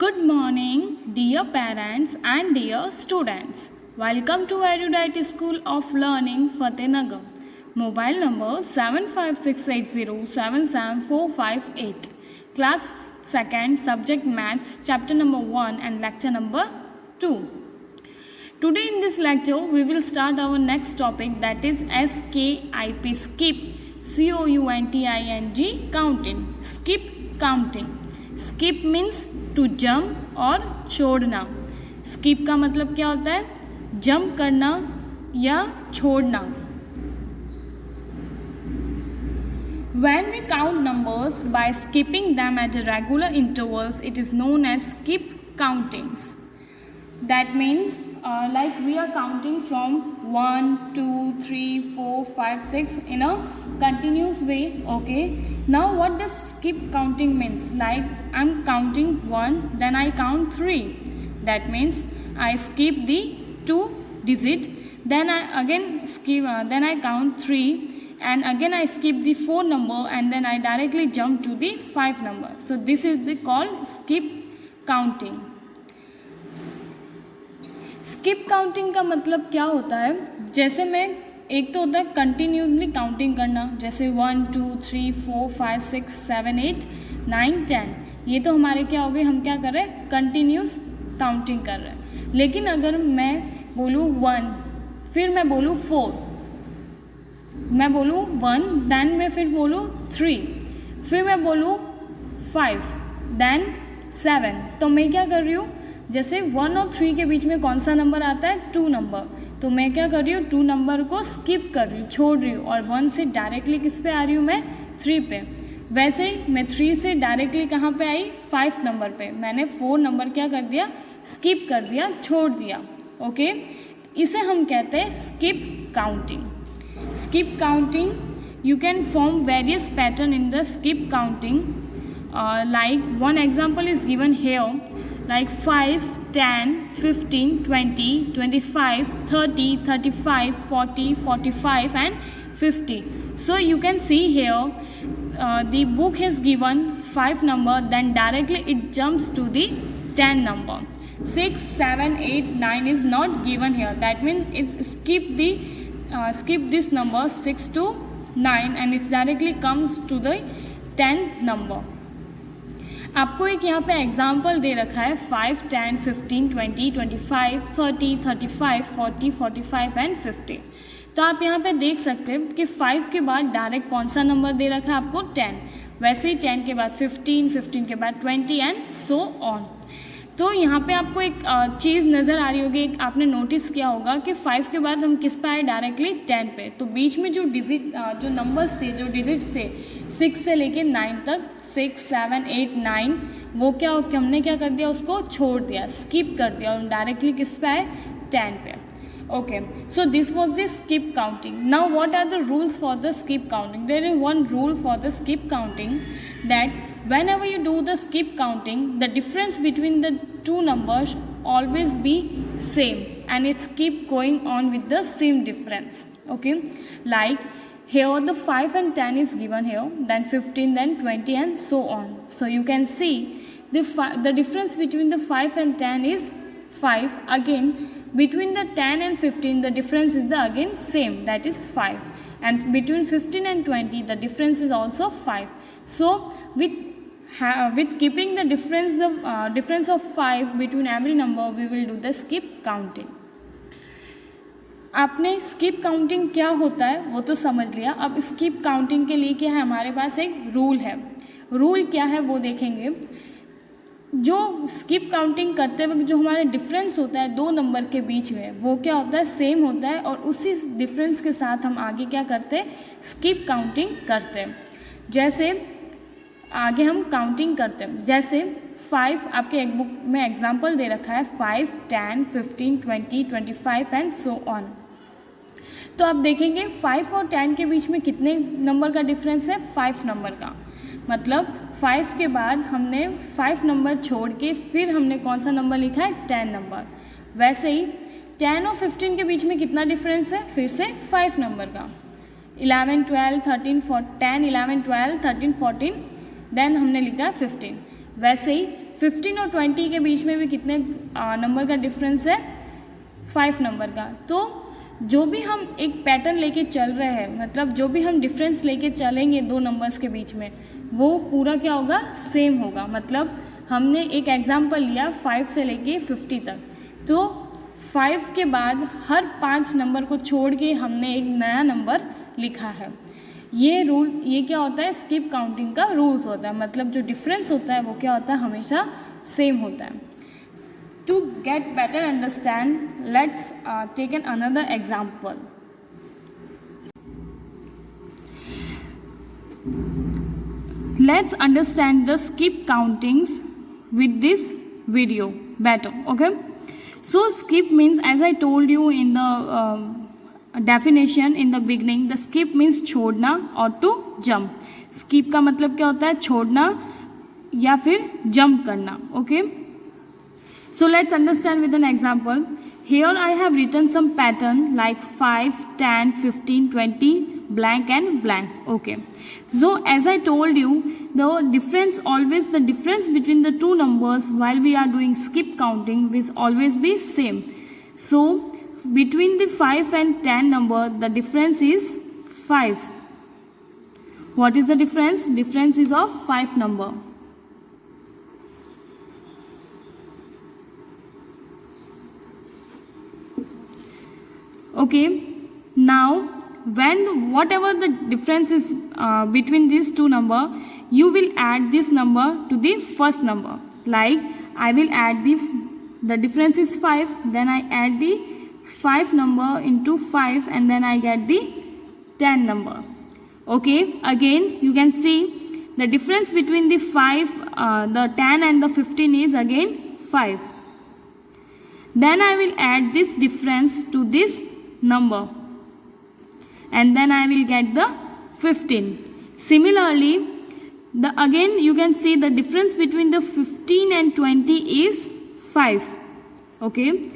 Good morning, dear parents and dear students. Welcome to Erudite School of Learning, Fatehnagar. Mobile number 7568077458. Class 2nd, Subject Maths, Chapter number 1 and Lecture number 2. Today in this lecture, we will start our next topic, that is SKIP, skip, COUNTING, counting, skip counting. Skip means to jump और छोड़ना. Skip का मतलब क्या होता है? Jump करना या छोड़ना. When we count numbers by skipping them at regular intervals, it is known as skip countings. That means like we are counting from 1, 2, 3, 4, 5, 6 in a continuous way. Okay, now what does skip counting means? Like I'm counting 1, then I count 3. That means I skip the 2 digit, then I again skip, then I count 3, and again I skip the 4 number, and then I directly jump to the 5 number. So this is the called skip counting. Skip counting का मतलब क्या होता है? जैसे मैं एक तो होता है कंटिन्यूसली काउंटिंग करना, जैसे 1, 2, 3, 4, 5, 6, 7, 8, 9, 10. ये तो हमारे क्या हो गए, हम क्या कर रहे हैं? कंटिन्यूस काउंटिंग कर रहे हैं. लेकिन अगर मैं बोलूँ 1, फिर मैं बोलूँ 4, मैं बोलूँ 1, देन मैं फिर बोलूँ 3, फिर मैं बोलूँ 5, देन 7, तो मैं क्या कर रही हूँ? जैसे 1 और 3 के बीच में कौन सा नंबर आता है? 2 नंबर. तो मैं क्या कर रही हूँ? 2 नंबर को स्किप कर रही हूँ, छोड़ रही हूँ, और 1 से डायरेक्टली किस पे आ रही हूँ? मैं 3 पे. वैसे ही मैं 3 से डायरेक्टली कहाँ पे आई? 5 नंबर पे. मैंने 4 नंबर क्या कर दिया? स्किप कर दिया, छोड़ दिया. ओके, इसे हम कहते हैं skip counting. Skip counting, you can form various pattern in the skip counting. Like one example is given here, like 5, 10, 15, 20, 25, 30, 35, 40, 45 and 50. So you can see here the book has given 5 number, then directly it jumps to the 10 number. 6, 7, 8, 9 is not given here. That means it skip this number 6 to 9 and it directly comes to the 10th number. आपको एक यहाँ पे example दे रखा है 5, 10, 15, 20, 25, 30, 35, 40, 45 and 50. तो आप यहाँ पे देख सकते हैं कि 5 के बाद डायरेक्ट कौन सा नंबर दे रखा है आपको? 10. वैसे ही 10 के बाद 15, 15 के बाद 20 एंड सो ऑन. तो यहाँ पे आपको एक चीज़ नज़र आ रही होगी, एक आपने नोटिस किया होगा कि 5 के बाद हम किस पे आए? डायरेक्टली 10 पे. तो बीच में जो डिजिट जो नंबर्स थे, जो डिजिट्स थे 6 से लेके 9 तक, 6, 7, 8, 9, वो क्या हो कि हमने क्या कर दिया? उसको छोड़ दिया, स्किप कर दिया, और डायरेक्टली किस पे आए? 10 पे. Okay, so this was the skip counting. Now what are the rules for the skip counting? There is one rule for the skip counting, that whenever you do the skip counting, the difference between the two numbers always be same, and it's keep going on with the same difference. Okay, like here the 5 and 10 is given here, then 15, then 20 and so on. So you can see the difference between the 5 and 10 is 5. Again between the 10 and 15 the difference is the again same, that is 5, and between 15 and 20 the difference is also 5. So with keeping the difference of 5 between every number, we will do the skip counting. आपने skip counting क्या होता है वो तो समझ लिया. अब skip counting के लिए क्या है? हमारे पास एक रूल है. रूल क्या है वो देखेंगे. जो स्किप काउंटिंग करते वक्त जो हमारे डिफरेंस होता है 2 नंबर के बीच में, वो क्या होता है? सेम होता है, और उसी डिफरेंस के साथ हम आगे क्या करते हैं? स्किप काउंटिंग करते हैं. जैसे आगे हम काउंटिंग करते हैं, जैसे 5 आपके एक बुक में एग्जाम्पल दे रखा है 5, 10, 15, 20, 25 एंड सो ऑन. तो आप देखेंगे 5 और 10 के बीच में कितने नंबर का डिफरेंस है? 5 नंबर का. मतलब 5 के बाद हमने 5 नंबर छोड़ के फिर हमने कौन सा नंबर लिखा है? 10 नंबर. वैसे ही 10 और 15 के बीच में कितना डिफरेंस है? फिर से 5 नंबर का. 11, 12, 13, 10, 11, 12, 13, 14, देन हमने लिखा है 15. वैसे ही 15 और 20 के बीच में भी कितने नंबर का डिफरेंस है, 5 नंबर का। तो जो भी हम एक पैटर्न लेके चल रहे हैं, मतलब जो भी हम डिफरेंस लेके चलेंगे दो नंबर्स के बीच में, वो पूरा क्या होगा, सेम होगा। मतलब हमने एक एग्जांपल लिया 5 से लेके 50 तक, तो 5 के बाद हर 5 नंबर को छोड़ के हमने एक नया नंबर लिखा है। ये रूल, ये क्या होता है, स्किप काउंटिंग का रूल्स होता है। मतलब जो डिफरेंस होता है वो क्या होता है, हमेशा सेम होता है। To get better understand, let's take another example. Let's understand the skip countings with this video better. Okay, so skip means, as I told you in the definition in the beginning, the skip means छोड़ना or to jump. skip का मतलब क्या होता है, छोड़ना या फिर jump करना. Okay, so let's understand with an example. Here I have written some pattern like 5, 10, 15, 20, blank and blank. Okay, so as I told you, the difference between the two numbers while we are doing skip counting will always be same. So between the 5 and 10 number, the difference is 5. What is the difference? Difference is of 5 number. Okay, now whatever the difference is between these two number, you will add this number to the first number. Like I will add the difference is 5, then I add the 5 number into 5 and then I get the 10 number. Okay, again you can see the difference between the 5, the 10 and the 15 is again 5. Then I will add this difference to this number and then I will get the 15. Similarly, again you can see the difference between the 15 and 20 is 5. Okay,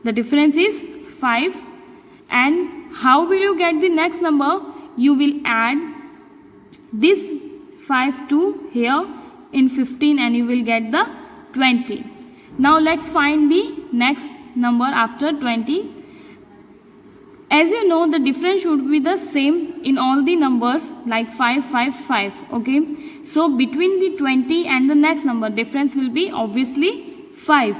the difference is 5. And how will you get the next number? You will add this 5 to here in 15 and you will get the 20. Now let's find the next number after 20. As you know, the difference should be the same in all the numbers, like 5, 5, 5. Okay, so between the 20 and the next number, difference will be obviously 5.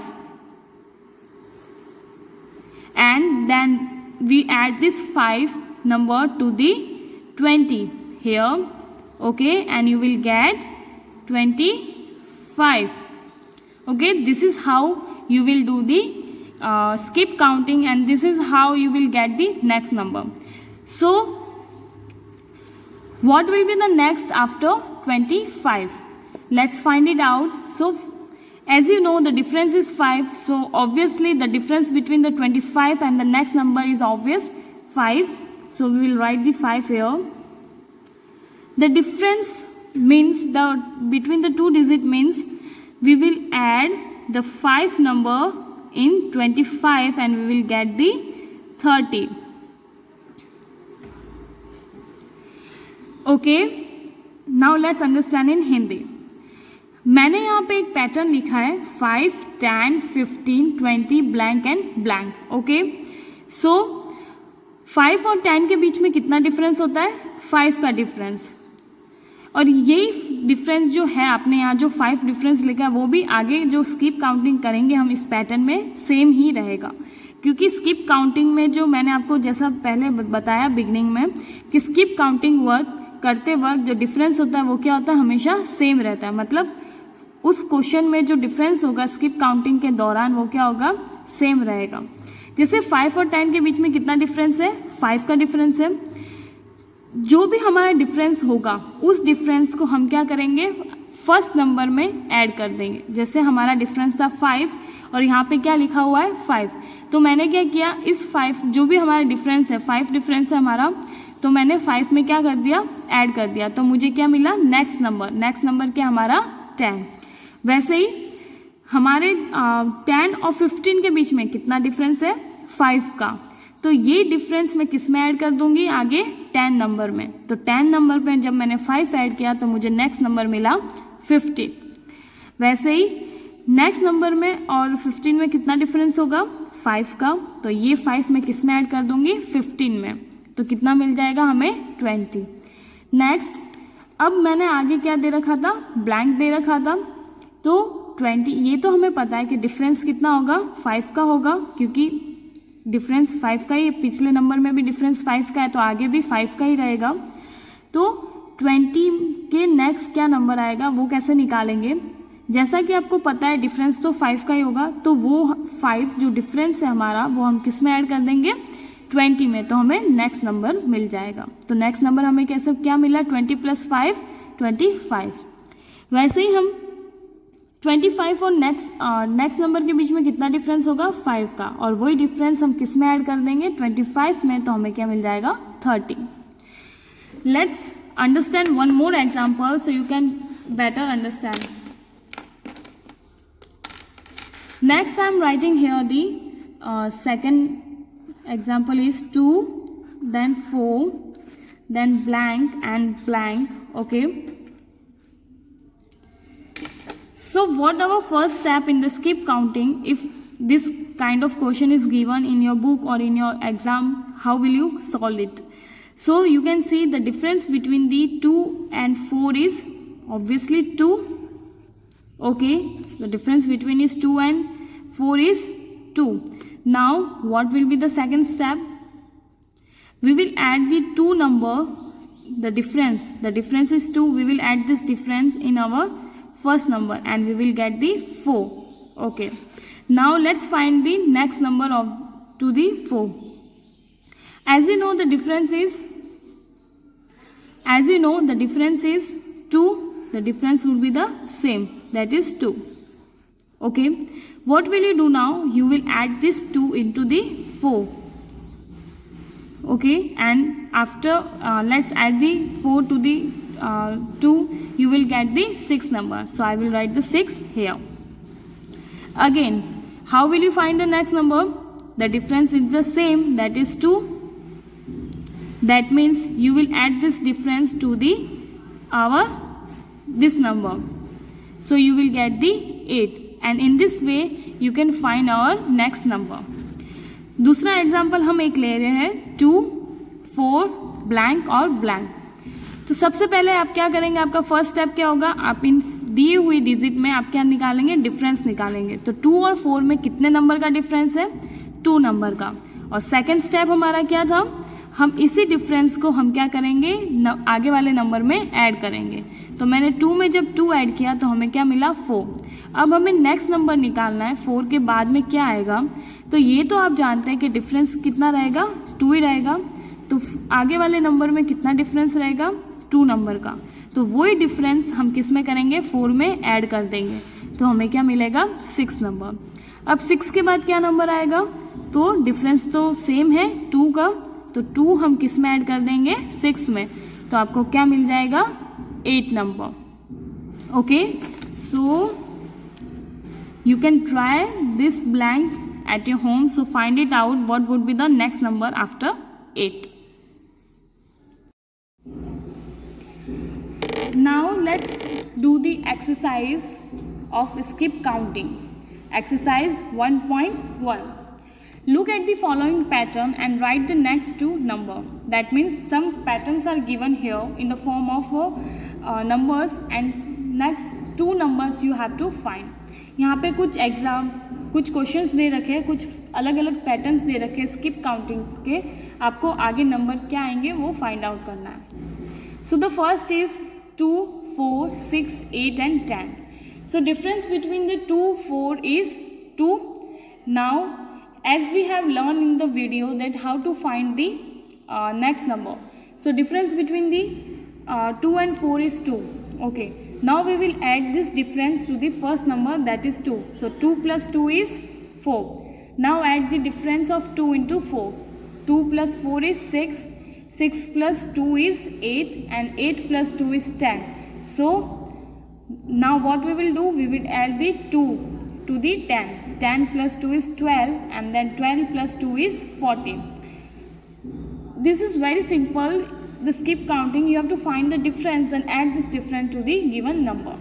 And then we add this 5 number to the 20 here. Okay, and you will get 25. Okay, this is how you will do the skip counting, and this is how you will get the next number. So what will be the next after 25? Let's find it out. So as you know, the difference is 5, so obviously the difference between the 25 and the next number is obvious, 5. So we will write the 5 here. The difference means between the two digit means we will add the 5 number in 25 and we will get the 30. Okay, now let's understand in Hindi. मैंने यहाँ पे एक pattern लिखा है 5, 10, 15, 20 blank and blank. Okay, सो 5 और 10 के बीच में कितना डिफरेंस होता है, 5 का डिफरेंस. और ये डिफरेंस जो है आपने यहाँ जो 5 डिफरेंस लिखा है वो भी आगे जो स्किप काउंटिंग करेंगे हम इस पैटर्न में सेम ही रहेगा. क्योंकि स्किप काउंटिंग में जो मैंने आपको जैसा पहले बताया बिगनिंग में कि स्किप काउंटिंग वर्क करते वक्त जो डिफरेंस होता है वो क्या होता है, हमेशा सेम रहता है. मतलब उस क्वेश्चन में जो डिफरेंस होगा स्किप काउंटिंग के दौरान वो क्या होगा, सेम रहेगा. जैसे 5 और 10 के बीच में कितना डिफरेंस है, 5 का डिफरेंस है. जो भी हमारा डिफरेंस होगा उस डिफरेंस को हम क्या करेंगे, फर्स्ट नंबर में ऐड कर देंगे. जैसे हमारा डिफरेंस था 5 और यहाँ पे क्या लिखा हुआ है 5, तो मैंने क्या किया, इस 5 जो भी हमारा डिफरेंस है 5 डिफरेंस है हमारा, तो मैंने 5 में क्या कर दिया, ऐड कर दिया. तो मुझे क्या मिला, नेक्स्ट नंबर क्या हमारा 10. वैसे ही हमारे 10 और 15 के बीच में कितना डिफरेंस है, 5 का. तो ये डिफरेंस मैं किस में ऐड कर दूंगी, आगे 10 नंबर में. तो 10 नंबर पे जब मैंने 5 ऐड किया तो मुझे नेक्स्ट नंबर मिला 50. वैसे ही नेक्स्ट नंबर में और 15 में कितना डिफरेंस होगा, 5 का, तो ये 5 मैं किस में ऐड कर दूंगी, 15 में, तो कितना मिल जाएगा हमें, 20। नेक्स्ट, अब मैंने आगे क्या दे रखा था, ब्लैंक दे रखा था, तो 20, ये तो हमें पता है कि डिफरेंस कितना होगा, 5 का होगा, क्योंकि डिफरेंस 5 का ही, पिछले नंबर में भी डिफरेंस 5 का है, तो आगे भी 5 का ही रहेगा। तो 20 के नेक्स्ट क्या नंबर आएगा वो कैसे निकालेंगे, जैसा कि आपको पता है डिफरेंस तो 5 का ही होगा, तो वो 5 जो डिफरेंस है हमारा वो हम किस में ऐड कर देंगे, 20 में, तो हमें नेक्स्ट नंबर मिल जाएगा। तो नेक्स्ट नंबर हमें कैसे क्या मिला, 20 + 5 25। वैसे ही हम 25 और नेक्स्ट नंबर के बीच में कितना डिफरेंस होगा, 5 का, और वही डिफरेंस हम किस में ऐड कर देंगे, 25 में, तो हमें क्या मिल जाएगा, 30। Let's understand one more example so you can better understand. Next I am writing here the second example is 2, then 4, then blank and blank. Okay. So what our first step in the skip counting, if this kind of question is given in your book or in your exam, how will you solve it? So you can see the difference between the 2 and 4 is obviously 2. Okay, so the difference between is 2 and 4 is 2. Now what will be the second step? We will add the 2 number, the difference is 2, we will add this difference in our first number and we will get the 4. Okay, now let's find the next number of to the 4. As you know the difference is 2, the difference will be the same, that is 2. Okay, what will you do now? You will add this 2 into the 4. Okay, and after let's add the 4 to the 2, you will get the 6 number. So I will write the 6 here. Again, how will you find the next number? The difference is the same, that is 2. That means you will add this difference to the this number. So you will get the 8. And in this way you can find our next number. दूसरा example हम एक ले रहे हैं 2, 4, blank और blank. तो सबसे पहले आप क्या करेंगे, आपका फर्स्ट स्टेप क्या होगा, आप इन दिए हुई डिजिट में आप क्या निकालेंगे, डिफरेंस निकालेंगे। तो 2 और 4 में कितने नंबर का डिफरेंस है, 2 नंबर का। और सेकंड स्टेप हमारा क्या था, हम इसी डिफरेंस को हम क्या करेंगे, आगे वाले नंबर में ऐड करेंगे। तो मैंने 2 में जब 2 ऐड किया तो हमें क्या मिला, 4। अब हमें नेक्स्ट नंबर निकालना है, 4 के बाद में क्या आएगा। तो ये तो आप जानते हैं कि डिफरेंस कितना रहेगा, 2 ही रहेगा। तो आगे वाले नंबर में कितना डिफरेंस रहेगा, 2 नंबर का। तो वही डिफरेंस हम किस में करेंगे, 4 में ऐड कर देंगे, तो हमें क्या मिलेगा, 6 नंबर। अब 6 के बाद क्या नंबर आएगा, तो डिफरेंस तो सेम है 2 का, तो 2 हम किस में ऐड कर देंगे, 6 में, तो आपको क्या मिल जाएगा, 8 number. Okay, so you can try this blank at your home, so find it out what would be the next number after 8. Now let's do the exercise of skip counting. Exercise 1.1. Look at the following pattern and write the next 2 number. That means some patterns are given here in the form of numbers and next 2 numbers you have to find. यहाँ पे कुछ questions दे रखे हैं, कुछ अलग अलग patterns दे रखे हैं स्किप काउंटिंग के, आपको आगे नंबर क्या आएंगे वो फाइंड आउट करना है। So the first is 2, 4, 6, 8 and 10. So difference between the 2, 4 is 2. Now as we have learned in the video that how to find the next number. So difference between the 2 and 4 is 2. Okay. Now we will add this difference to the first number, that is 2. So 2 plus 2 is 4. Now add the difference of 2 into 4. 2 plus 4 is 6. 6 plus 2 is 8 and 8 plus 2 is 10. So now what we will do, we will add the 2 to the 10. 10 plus 2 is 12 and then 12 plus 2 is 14. This is very simple. The skip counting, you have to find the difference and add this difference to the given number.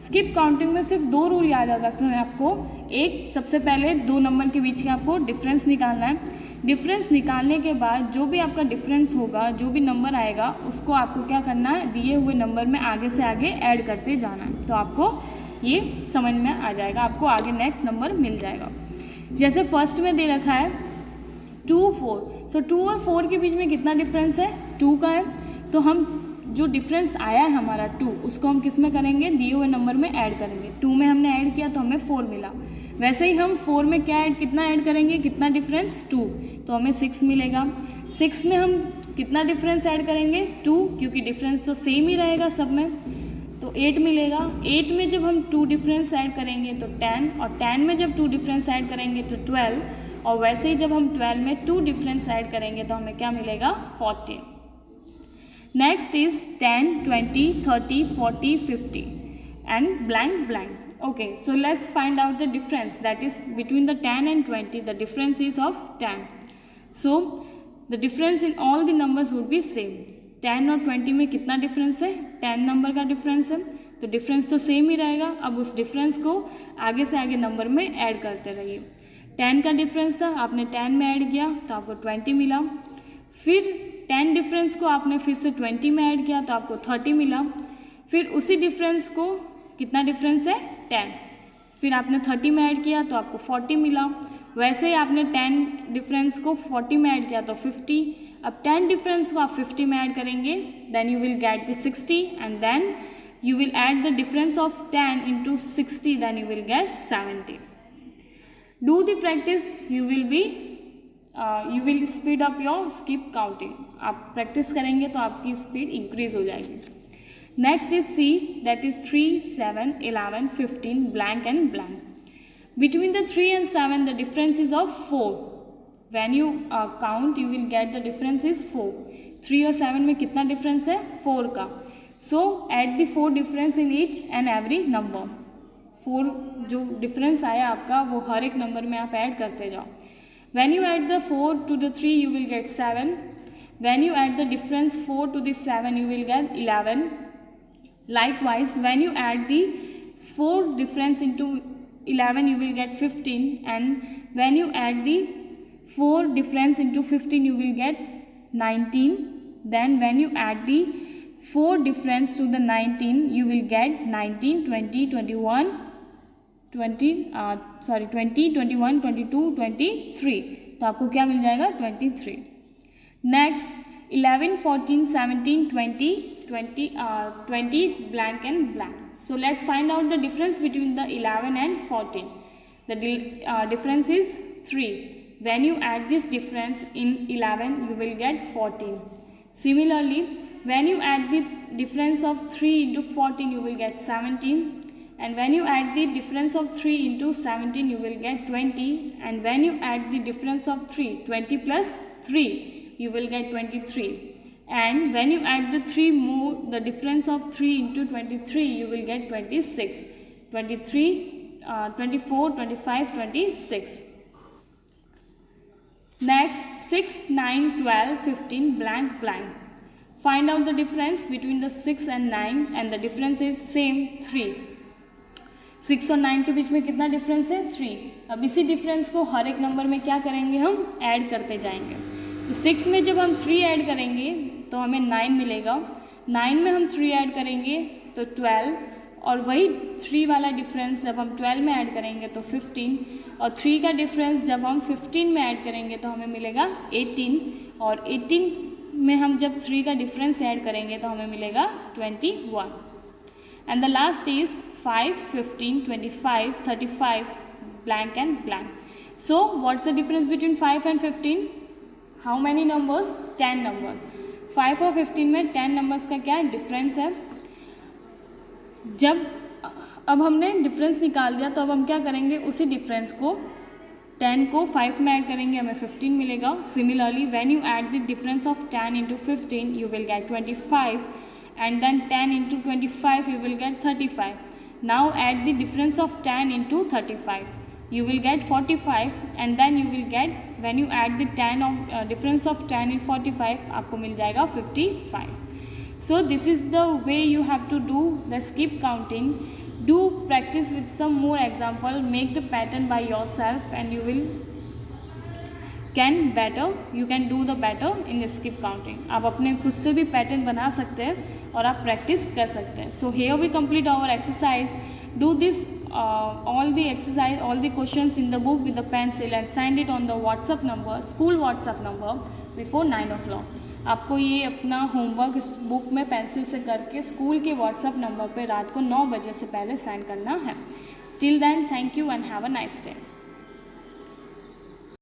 Skip counting में सिर्फ 2 rule याद रखना है आपको। एक, सबसे पहले 2 number के बीच का आपको डिफरेंस निकालना है। डिफरेंस निकालने के बाद जो भी आपका डिफरेंस होगा, जो भी नंबर आएगा, उसको आपको क्या करना है, दिए हुए नंबर में आगे से आगे ऐड करते जाना है। तो आपको ये समझ में आ जाएगा, आपको आगे नेक्स्ट नंबर मिल जाएगा। जैसे फर्स्ट में दे रखा है 2 4, सो 2 और 4 के बीच में कितना डिफरेंस है, 2 का है। तो हम जो डिफरेंस आया है हमारा 2, उसको हम किस में करेंगे, दिए हुए नंबर में ऐड करेंगे। 2 में हमने ऐड किया तो हमें 4 मिला। वैसे ही हम 4 में कितना ऐड करेंगे, कितना डिफरेंस, 2, तो हमें 6 मिलेगा। 6 में हम कितना डिफरेंस ऐड करेंगे, 2, क्योंकि डिफरेंस तो सेम ही रहेगा सब में, तो 8 मिलेगा। 8 में जब हम 2 डिफरेंस ऐड करेंगे तो 10, और 10 में जब 2 डिफरेंस ऐड करेंगे तो 12, और वैसे ही जब हम 12 में 2 डिफरेंस ऐड करेंगे तो हमें क्या मिलेगा, 14। Next is 10, 20, 30, 40, 50 and blank blank. Okay, so let's find out the difference, that is between the 10 and 20 the difference is of 10. So the difference in all the numbers would be same. 10 और 20 में कितना difference है, 10 number का difference है, तो difference तो same ही रहेगा। अब उस डिफरेंस को आगे से आगे नंबर में ऐड करते रहिए। 10 का डिफरेंस था, आपने 10 में ऐड किया तो आपको 20 मिला। फिर 10 डिफरेंस को आपने फिर से 20 में ऐड किया तो आपको 30 मिला। फिर उसी डिफरेंस को, कितना डिफरेंस है, 10, फिर आपने 30 में ऐड किया तो आपको 40 मिला। वैसे ही आपने 10 डिफरेंस को 40 में ऐड किया तो 50। अब 10 डिफरेंस को आप 50 में ऐड करेंगे, then you will get the 60, and then you will add the difference of 10 into 60, then you will get 70. Do the practice, you will speed up your skip counting. आप practice करेंगे तो आपकी speed increase हो जाएगी। Next is C, that is 3, 7, 11, 15, blank and blank. Between the 3 and 7, the difference is of 4. When you count, you will get the difference is 4. 3 और 7 में कितना difference है, 4 का। So add the 4 difference in each and every number. 4 जो difference आया आपका, वो हर एक नंबर में आप ऐड करते जाओ। When you add the 4 to the 3, you will get 7. When you add the difference 4 to the 7, you will get 11. Likewise, when you add the 4 difference into 11, you will get 15, and when you add the 4 difference into 15, you will get 19. Then when you add the 4 difference to the 19, you will get 19, 20, 21, 21, 22, 23. तो आपको क्या मिल जाएगा, 23. Next 11, 14, 17, 20 blank and blank. So let's find out the difference between the 11 and 14. The difference is 3. When you add this difference in 11, you will get 14. Similarly, when you add the difference of 3 into 14, you will get 17. And when you add the difference of 3 into 17, you will get 20. And when you add the difference of 3, 20 plus 3, you will get 23. And when you add the 3 more, the difference of 3 into 23, you will get 26. 23, 24, 25, 26. Next, 6, 9, 12, 15, blank, blank. Find out the difference between the 6 and 9, and the difference is same, 3. 6 और 9 के बीच में कितना difference है, 3. अब इसी difference को हर एक number में क्या करेंगे, हम ऐड करते जाएंगे। तो 6 में जब हम 3 ऐड करेंगे तो हमें 9 मिलेगा। 9 में हम 3 ऐड करेंगे तो 12, और वही 3 वाला डिफरेंस जब हम 12 में ऐड करेंगे तो 15, और 3 का डिफरेंस जब हम 15 में ऐड करेंगे तो हमें मिलेगा 18, और 18 में हम जब 3 का डिफरेंस ऐड करेंगे तो हमें मिलेगा 21. And the last is 5, 15, 25, 35, blank and blank. So what's the difference between 5 and 15? How many numbers? 10 number. 5 और 15 में 10 नंबर्स का क्या डिफरेंस है। जब अब हमने डिफरेंस निकाल दिया तो अब हम क्या करेंगे, उसी डिफरेंस को 10 को 5 में ऐड करेंगे, हमें 15 मिलेगा। Similarly when you add the difference of 10 into 15, you will get 25, and then 10 into 25, you will get 35. Now add the difference of 10 into 35, you will get 45, and then you will get, when you add the 10 of difference of 10 in 45, आपको मिल जाएगा 55. So this is the way you have to do the skip counting. Do practice with some more example, make the pattern by yourself and you will you can do the better in skip counting. आप अपने खुद से भी pattern बना सकते हैं और आप प्रैक्टिस कर सकते हैं. So here we complete our exercise. Do this all the exercise, all the questions in the book with the pencil and send it on the WhatsApp number, school WhatsApp number before 9 o'clock. आपको ये अपना homework इस book में pencil से करके school के WhatsApp number पे रात को 9 बजे से पहले सेंड करना है. Till then, thank you and have a nice day.